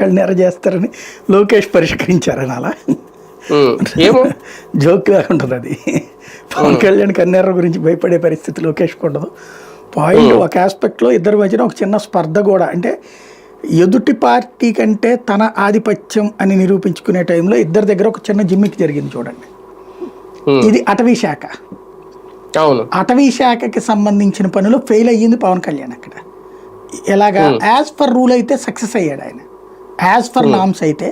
కన్నెర చేస్తారని లోకేష్ పరిష్కరించారని అలా ఏమో జోక్ లాగా ఉంటుంది అది. పవన్ కళ్యాణ్ కన్నెర గురించి భయపడే పరిస్థితి లోకేష్కి ఉండదు. పాయింట్ ఒక ఆస్పెక్ట్లో ఇద్దరి మధ్యన ఒక చిన్న స్పర్ధ కూడా, అంటే ఎదుటి పార్టీ కంటే తన ఆధిపత్యం అని నిరూపించుకునే టైంలో ఇద్దరి దగ్గర ఒక చిన్న జిమ్మికి జరిగింది చూడండి. ఇది అటవీ శాఖ. అవును, అటవీ శాఖకి సంబంధించిన పనులు ఫెయిల్ అయ్యింది పవన్ కళ్యాణ్ అక్కడ. ఎలాగా యాజ్ పర్ రూల్ అయితే సక్సెస్ అయ్యాడు ఆయన, యాజ్ పర్ నామ్స్ అయితే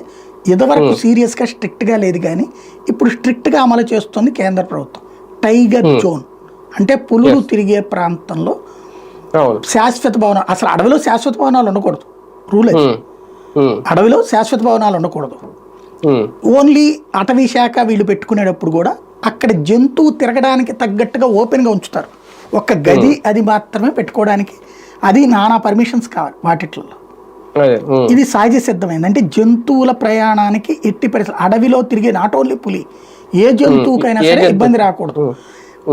ఇదివరకు సీరియస్గా స్ట్రిక్ట్గా లేదు, కానీ ఇప్పుడు స్ట్రిక్ట్గా అమలు చేస్తుంది కేంద్ర ప్రభుత్వం. టైగర్ జోన్ అంటే పులులు తిరిగే ప్రాంతంలో శాశ్వత భవనాలు, అసలు అడవిలో శాశ్వత భవనాలు ఉండకూడదు, రూల్ అది. అడవిలో శాశ్వత భవనాలు ఉండకూడదు. ఓన్లీ అటవీ శాఖ వీళ్ళు పెట్టుకునేటప్పుడు కూడా అక్కడ జంతువు తిరగడానికి తగ్గట్టుగా ఓపెన్గా ఉంచుతారు. ఒక గది అది మాత్రమే పెట్టుకోవడానికి, అది నానా పర్మిషన్స్ కావాలి వాటిట్లో. ఇది సహజ సిద్ధమైంది. అంటే జంతువుల ప్రయాణానికి ఎట్టి పరిస్థితులు అడవిలో తిరిగే నాట్ ఓన్లీ పులి, ఏ జంతువుకైనా సరే ఇబ్బంది రాకూడదు.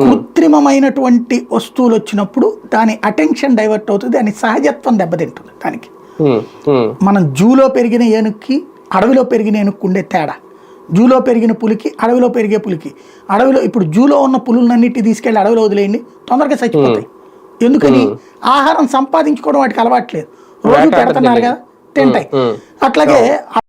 కృత్రిమమైనటువంటి వస్తువులు వచ్చినప్పుడు దాని అటెన్షన్ డైవర్ట్ అవుతుంది, దాని సహజత్వం దెబ్బతింటుంది. దానికి మనం జూలో పెరిగిన ఏనుక్కి అడవిలో పెరిగిన ఏనుక్కు ఉండే తేడా, జూలో పెరిగిన పులికి అడవిలో పెరిగే పులికి. అడవిలో ఇప్పుడు జూలో ఉన్న పులులన్నిటి తీసుకెళ్ళి అడవిలో వదిలేయండి, తొందరగా చచ్చిపోతాయి. ఎందుకని? ఆహారం సంపాదించుకోవడం వాటికి అలవాట్లేదు, రోజు పెడుతున్నారు కదా, తింటాయి. అట్లాగే